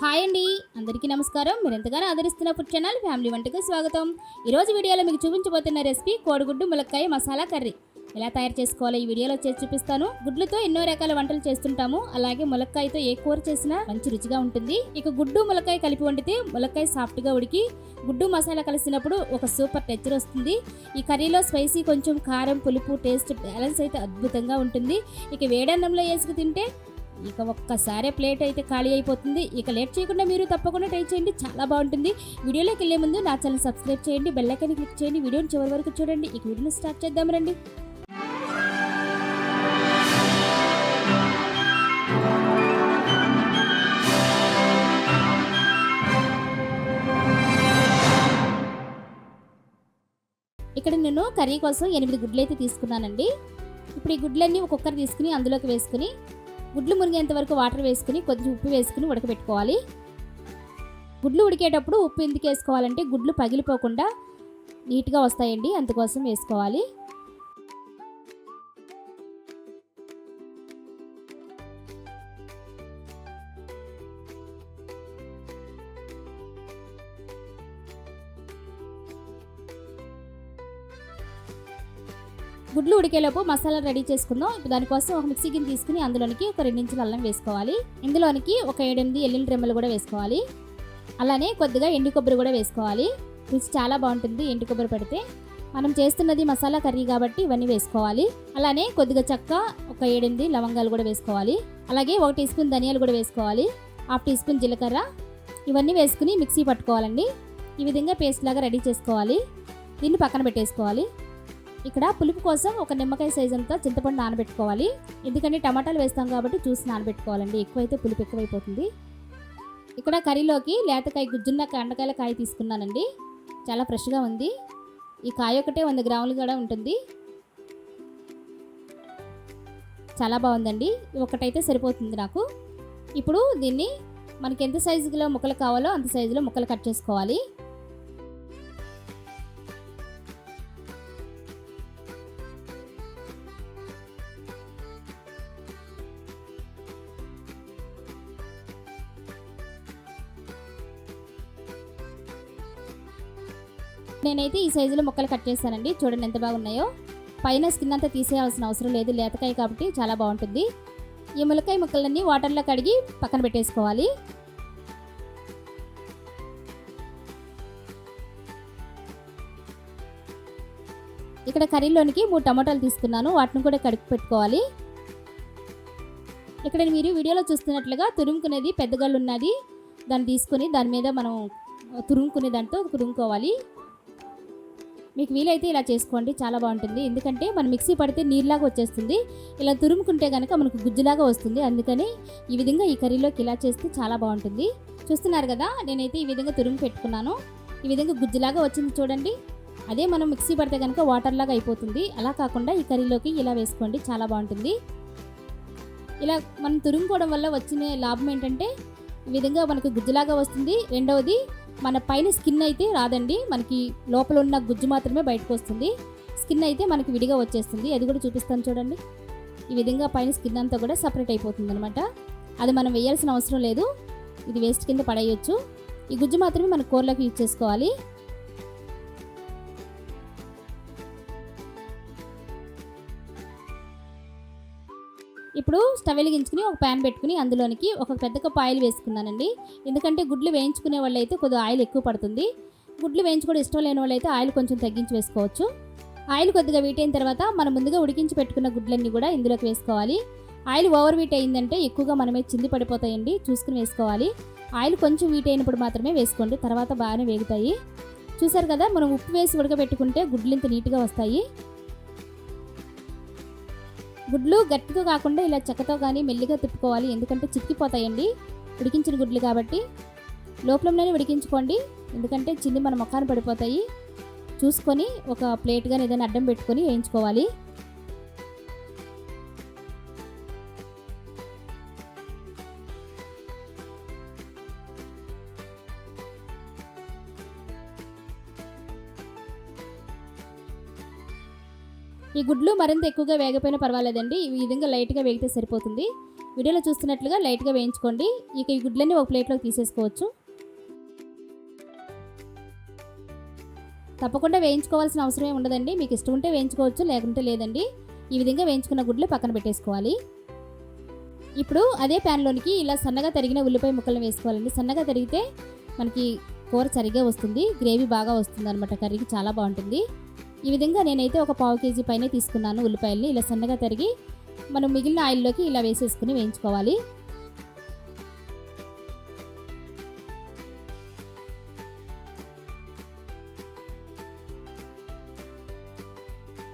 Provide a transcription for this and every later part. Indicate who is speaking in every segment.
Speaker 1: Hi అండి, అందరికీ నమస్కారం. మీరు ఎంతగానో ఆదరిస్తున్న ఫుడ్ ఛానల్ ఫ్యామిలీ వంటకు స్వాగతం. ఈరోజు వీడియోలో మీకు చూపించబోతున్న రెసిపీ కోడిగుడ్డు ములక్కాయ మసాలా కర్రీ. ఎలా తయారు చేసుకోవాలో ఈ వీడియోలో చేసి చూపిస్తాను. గుడ్లతో ఎన్నో రకాల వంటలు చేస్తుంటాము, అలాగే ములక్కాయతో ఏ కూర చేసినా మంచి రుచిగా ఉంటుంది. ఇక గుడ్డు ములక్కాయ కలిపి వండితే ములక్కాయ సాఫ్ట్గా ఉడికి గుడ్డు మసాలా కలిసినప్పుడు ఒక సూపర్ టెక్చర్ వస్తుంది. ఈ కర్రీలో స్పైసీ, కొంచెం కారం, పులుపు, టేస్ట్ బ్యాలెన్స్ అయితే అద్భుతంగా ఉంటుంది. ఇక వేడన్నంలో వేసుకు తింటే ఇక ఒక్కసారి ప్లేట్ అయితే ఖాళీ అయిపోతుంది. ఇక లేట్ చేయకుండా మీరు తప్పకుండా ట్రై చేయండి, చాలా బాగుంటుంది. వీడియోలోకి వెళ్ళే ముందు నా ఛానల్ సబ్స్క్రైబ్ చేయండి, బెల్ ఐకాన్ క్లిక్ చేయండి, వీడియోని చివరి వరకు చూడండి. ఇక వీడియోని స్టార్ట్ చేద్దాం రండి. ఇక్కడ నేను కర్రీ కోసం 8 గుడ్లు అయితే తీసుకున్నానండి. ఇప్పుడు ఈ గుడ్లన్నీ ఒక్కొక్కరు తీసుకుని అందులోకి వేసుకుని గుడ్లు మునిగేంత వరకు వాటర్ వేసుకుని కొద్దిగా ఉప్పు వేసుకుని ఉడకబెట్టుకోవాలి. గుడ్లు ఉడికేటప్పుడు ఉప్పు ఎందుకు వేసుకోవాలంటే గుడ్లు పగిలిపోకుండా నీట్గా వస్తాయండి, అందుకోసం వేసుకోవాలి. గుడ్లు ఉడికేలోపు మసాలా రెడీ చేసుకుందాం. దానికోసం ఒక మిక్సీ గిన్నె తీసుకుని అందులోనికి ఒక 2 ఇంచుల అల్లం వేసుకోవాలి. ఇందులోనికి ఒక 7-8 ఎల్లుల్లి రెమ్మలు కూడా వేసుకోవాలి. అలానే కొద్దిగా ఎండు కొబ్బరి కూడా వేసుకోవాలి. రుచి చాలా బాగుంటుంది ఎండు కొబ్బరి పెడితే. మనం చేస్తున్నది మసాలా కర్రీ కాబట్టి ఇవన్నీ వేసుకోవాలి. అలానే కొద్దిగా చెక్క, ఒక 7-8 లవంగాలు కూడా వేసుకోవాలి. అలాగే 1 టీ స్పూన్ ధనియాలు కూడా వేసుకోవాలి. 1/2 టీ స్పూన్ జీలకర్ర. ఇవన్నీ వేసుకుని మిక్సీ పట్టుకోవాలండి. ఈ విధంగా పేస్ట్ లాగా రెడీ చేసుకోవాలి. దీన్ని పక్కన పెట్టేసుకోవాలి. ఇక్కడ పులుపు కోసం ఒక నిమ్మకాయ సైజ్ అంతా చింతపండు నానబెట్టుకోవాలి. ఎందుకంటే టమాటాలు వేస్తాం కాబట్టి చూసి నానబెట్టుకోవాలండి, ఎక్కువైతే పులుపు ఎక్కువైపోతుంది. ఇక్కడ కర్రీలోకి లేతకాయ, గుజ్జున్న కండకాయల కాయ తీసుకున్నానండి. చాలా ఫ్రెష్గా ఉంది. ఈ కాయ ఒకటే 100 గ్రాములు కూడా ఉంటుంది. చాలా బాగుందండి. ఒకటైతే సరిపోతుంది నాకు. ఇప్పుడు దీన్ని మనకి ఎంత సైజులో ముక్కలు కావాలో అంత సైజులో ముక్కలు కట్ చేసుకోవాలి. నేనైతే ఈ సైజులో ముక్కలు కట్ చేస్తానండి. చూడండి ఎంత బాగున్నాయో. పైన స్కిన్ అంతా తీసేయాల్సిన అవసరం లేదు, లేతకాయ కాబట్టి చాలా బాగుంటుంది. ఈ ములక్కాయ ముక్కలన్నీ వాటర్లో కడిగి పక్కన పెట్టేసుకోవాలి. ఇక్కడ కర్రీలోనికి 3 టమాటాలు తీసుకున్నాను, వాటిని కూడా కడిగి పెట్టుకోవాలి. ఇక్కడ మీరు వీడియోలో చూస్తున్నట్లుగా తురుముకునేది పెద్దగళ్ళు ఉన్నది, దాన్ని తీసుకొని దాని మీద మనం తురుముకునే దాంతో తురుముకోవాలి. మీకు వీలైతే ఇలా చేసుకోండి, చాలా బాగుంటుంది. ఎందుకంటే మనం మిక్సీ పడితే నీళ్ళలాగా వచ్చేస్తుంది, ఇలా తురుముకుంటే కనుక మనకు గుజ్జులాగా వస్తుంది. అందుకని ఈ విధంగా ఈ కర్రీలోకి ఇలా చేస్తే చాలా బాగుంటుంది. చూస్తున్నారు కదా, నేనైతే ఈ విధంగా తురుము పెట్టుకున్నాను. ఈ విధంగా గుజ్జులాగా వచ్చింది చూడండి. అదే మనం మిక్సీ పడితే కనుక వాటర్లాగా అయిపోతుంది. అలా కాకుండా ఈ కర్రీలోకి ఇలా వేసుకోండి, చాలా బాగుంటుంది. ఇలా మనం తురుముకోవడం వల్ల వచ్చిన లాభం ఏంటంటే ఈ విధంగా మనకు గుజ్జులాగా వస్తుంది. రెండవది, మన పైన స్కిన్ అయితే రాదండి, మనకి లోపల ఉన్న గుజ్జు మాత్రమే బయటకు వస్తుంది. స్కిన్ అయితే మనకి విడిగా వచ్చేస్తుంది. అది కూడా చూపిస్తాను చూడండి. ఈ విధంగా పైన స్కిన్ అంతా కూడా సపరేట్ అయిపోతుంది అనమాట. అది మనం వేయాల్సిన అవసరం లేదు, ఇది వేస్ట్ కింద పడేయచ్చు. ఈ గుజ్జు మాత్రమే మన కూరలోకి యూజ్ చేసుకోవాలి. ఇప్పుడు స్టవ్ వెలిగించుకుని ఒక ప్యాన్ పెట్టుకుని అందులోనికి ఒక పెద్ద కప్పు ఆయిల్ వేసుకున్నానండి. ఎందుకంటే గుడ్లు వేయించుకునే వాళ్ళు అయితే కొద్దిగా ఆయిల్ ఎక్కువ పడుతుంది. గుడ్లు వేయించుకోవడం ఇష్టం లేని వాళ్ళు అయితే ఆయిల్ కొంచెం తగ్గించి వేసుకోవచ్చు. ఆయిల్ కొద్దిగా వీటైన తర్వాత మనం ముందుగా ఉడికించి పెట్టుకున్న గుడ్లన్నీ కూడా ఇందులోకి వేసుకోవాలి. ఆయిల్ ఓవర్ వీట్ అయిందంటే ఎక్కువగా మనమే చింది పడిపోతాయండి, చూసుకుని వేసుకోవాలి. ఆయిల్ కొంచెం వీట్ అయినప్పుడు మాత్రమే వేసుకోండి, తర్వాత బాగానే వేగుతాయి. చూసారు కదా, మనం ఉప్పు వేసి ఉడకబెట్టుకుంటే గుడ్లు ఇంత నీట్గా వస్తాయి. గుడ్లు గట్టిగా కాకుండా ఇలా చెక్కతో కానీ మెల్లిగా తిప్పుకోవాలి, ఎందుకంటే చిక్కిపోతాయండి ఉడికించిన గుడ్లు కాబట్టి. లోపలనే ఉడికించుకోండి, ఎందుకంటే చిన్ని మన మొఖాన పడిపోతాయి. చూసుకొని ఒక ప్లేట్ కానీ ఏదైనా అడ్డం పెట్టుకొని వేయించుకోవాలి. ఈ గుడ్లు మరింత ఎక్కువగా వేగపోయినా పర్వాలేదండి, ఈ విధంగా లైట్గా వేగితే సరిపోతుంది. వీడియోలో చూస్తున్నట్లుగా లైట్గా వేయించుకోండి. ఇక ఈ గుడ్లన్నీ ఒక ప్లేట్లోకి తీసేసుకోవచ్చు. తప్పకుండా వేయించుకోవాల్సిన అవసరమే ఉండదండి. మీకు ఇష్టం ఉంటే వేయించుకోవచ్చు, లేకుంటే లేదండి. ఈ విధంగా వేయించుకున్న గుడ్లు పక్కన పెట్టేసుకోవాలి. ఇప్పుడు అదే ప్యాన్లోనికి ఇలా సన్నగా తరిగిన ఉల్లిపాయ ముక్కలను వేసుకోవాలండి. సన్నగా తరిగితే మనకి కూర సరిగ్గా వస్తుంది, గ్రేవీ బాగా వస్తుంది అనమాట. కర్రీకి చాలా బాగుంటుంది. ఈ విధంగా నేనైతే ఒక పావు కేజీ పైనే తీసుకున్నాను ఉల్లిపాయల్ని. ఇలా సన్నగా తరిగి మనం మిగిలిన ఆయిల్లోకి ఇలా వేసేసుకుని వేయించుకోవాలి.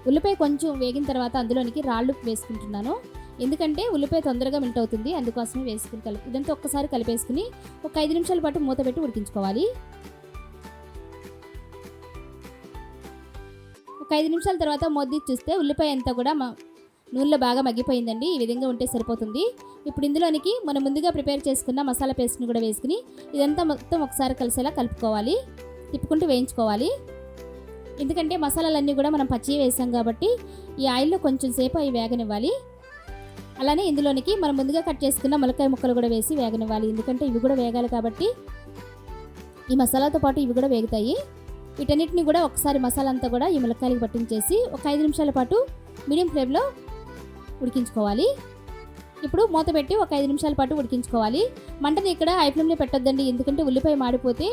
Speaker 1: ఉల్లిపాయ కొంచెం వేగిన తర్వాత అందులోనికి రాళ్ళు వేసుకుంటున్నాను. ఎందుకంటే ఉల్లిపాయ తొందరగా మెల్ట్ అవుతుంది, అందుకోసమే వేసుకుని ఇదంతా ఒక్కసారి కలిపేసుకుని ఒక 5 నిమిషాల పాటు మూత పెట్టి ఉడికించుకోవాలి. ఒక 5 నిమిషాల తర్వాత మూత తీసి చూస్తే ఉల్లిపాయ అంతా కూడా నూనెలో బాగా మగ్గిపోయిందండి. ఈ విధంగా ఉంటే సరిపోతుంది. ఇప్పుడు ఇందులోనికి మనం ముందుగా ప్రిపేర్ చేసుకున్న మసాలా పేస్ట్ని కూడా వేసుకుని ఇదంతా మొత్తం ఒకసారి కలిసేలా కలుపుకోవాలి, తిప్పుకుంటూ వేయించుకోవాలి. ఎందుకంటే మసాలాలన్నీ కూడా మనం పచ్చివి వేసాం కాబట్టి ఈ ఆయిల్లో కొంచెం సేపు అవి వేగనివ్వాలి. అలానే ఇందులోనికి మనం ముందుగా కట్ చేసుకున్న ములక్కాయ ముక్కలు కూడా వేసి వేగనివ్వాలి. ఎందుకంటే ఇవి కూడా వేగాలి కాబట్టి ఈ మసాలాతో పాటు ఇవి కూడా వేగుతాయి. వీటన్నిటిని కూడా ఒకసారి మసాలా అంతా కూడా ఈ ములక్కాయలకు పట్టించేసి ఒక 5 నిమిషాల పాటు మీడియం ఫ్లేమ్లో ఉడికించుకోవాలి. ఇప్పుడు మూత పెట్టి ఒక 5 నిమిషాల పాటు ఉడికించుకోవాలి. మంటని ఇక్కడ హై ఫ్లేమ్లో పెట్టొద్దండి, ఎందుకంటే ఉల్లిపాయ మాడిపోతే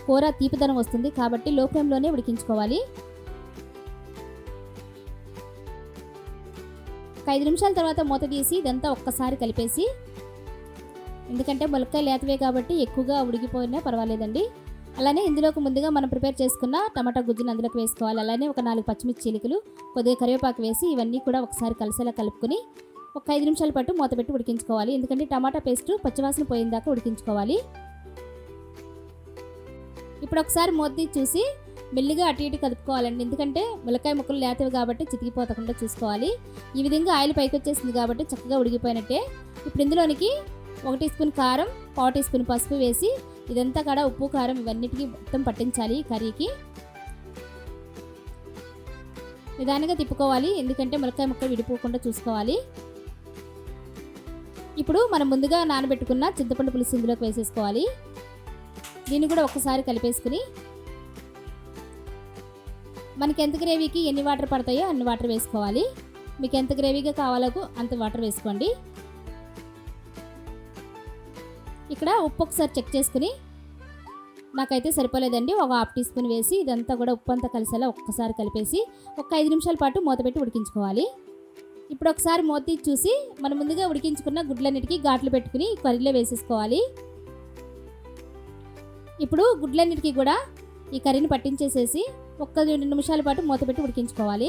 Speaker 1: కూర తీపిదనం వస్తుంది. కాబట్టి లో ఫ్లేమ్లోనే ఉడికించుకోవాలి. ఒక 5 నిమిషాల తర్వాత మూత తీసి ఇదంతా ఒక్కసారి కలిపేసి, ఎందుకంటే ములక్కాయ లేతవే కాబట్టి ఎక్కువగా ఉడికిపోయినా పర్వాలేదండి. అలానే ఇందులోకి ముందుగా మనం ప్రిపేర్ చేసుకున్న టమాటా గుజ్జుని అందులోకి వేసుకోవాలి. అలానే ఒక 4 పచ్చిమిర్చి చీలికలు, కొద్దిగా కరివేపాకు వేసి ఇవన్నీ కూడా ఒకసారి కలిసేలా కలుపుకొని ఒక 5 నిమిషాల పాటు మూత పెట్టి ఉడికించుకోవాలి. ఎందుకంటే టమాటా పేస్ట్ పచ్చివాసన పోయేదాకా ఉడికించుకోవాలి. ఇప్పుడు ఒకసారి మూత చూసి మెల్లిగా అటు ఇటు కలుపుకోవాలండి. ఎందుకంటే ములక్కాయ ముక్కలు లేతవి కాబట్టి చితికిపోతకుండా చూసుకోవాలి. ఈ విధంగా ఆయిల్ పైకి వచ్చేసింది కాబట్టి చక్కగా ఉడికిపోయినట్టే. ఇప్పుడు ఇందులోనికి 1 టీ స్పూన్ కారం, పావు టీ స్పూన్ పసుపు వేసి ఇదంతా కూడా ఉప్పు కారం ఇవన్నిటికీ మొత్తం పట్టించాలి కర్రీకి. నిదానంగా తిప్పుకోవాలి, ఎందుకంటే ములక్కాయ ముక్కలు విడిపోకుండా చూసుకోవాలి. ఇప్పుడు మనం ముందుగా నానబెట్టుకున్న చింతపండు పులుసు ఇందులోకి వేసేసుకోవాలి. దీన్ని కూడా ఒక్కసారి కలిపేసుకుని మనకి ఎంత గ్రేవీకి ఎన్ని వాటర్ పడతాయో అన్ని వాటర్ వేసుకోవాలి. మీకు ఎంత గ్రేవీగా కావాలో అంత వాటర్ వేసుకోండి. ఇక్కడ ఉప్పు ఒకసారి చెక్ చేసుకుని నాకైతే సరిపోలేదండి, ఒక 1/2 టీ స్పూన్ వేసి ఇదంతా కూడా ఉప్పు అంతా కలిసేలా ఒక్కసారి కలిపేసి ఒక 5 నిమిషాల పాటు మూత పెట్టి ఉడికించుకోవాలి. ఇప్పుడు ఒకసారి మూత చూసి మనం ముందుగా ఉడికించుకున్న గుడ్లన్నిటికీ ఘాట్లు పెట్టుకుని కర్రీలో వేసేసుకోవాలి. ఇప్పుడు గుడ్లన్నిటికీ కూడా ఈ కర్రీని పట్టించేసేసి ఒక్క 2 నిమిషాల పాటు మూత పెట్టి ఉడికించుకోవాలి.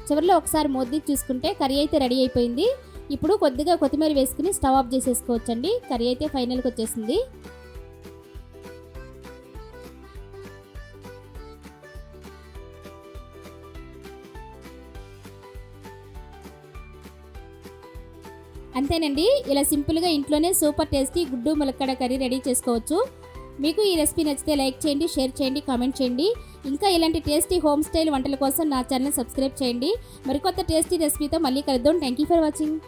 Speaker 1: చివరిలో ఒకసారి మూత చూసుకుంటే కర్రీ అయితే రెడీ అయిపోయింది. ఇప్పుడు కొద్దిగా కొత్తిమీర వేసుకుని స్టవ్ ఆఫ్ చేసేసుకోవచ్చండి. కర్రీ అయితే ఫైనల్కి వచ్చేసింది. అంతేనండి, ఇలా సింపుల్గా ఇంట్లోనే సూపర్ టేస్టీ గుడ్డు ములక్కాడ కర్రీ రెడీ చేసుకోవచ్చు. మీకు ఈ రెసిపీ నచ్చితే లైక్ చేయండి, షేర్ చేయండి, కామెంట్ చేయండి. ఇంకా ఇలాంటి టేస్టీ హోమ్ స్టైల్ వంటల కోసం నా ఛానల్ సబ్స్క్రైబ్ చేయండి. మరికొత్త టేస్టీ రెసిపీతో మళ్ళీ కలుద్దాం. Thank you for watching.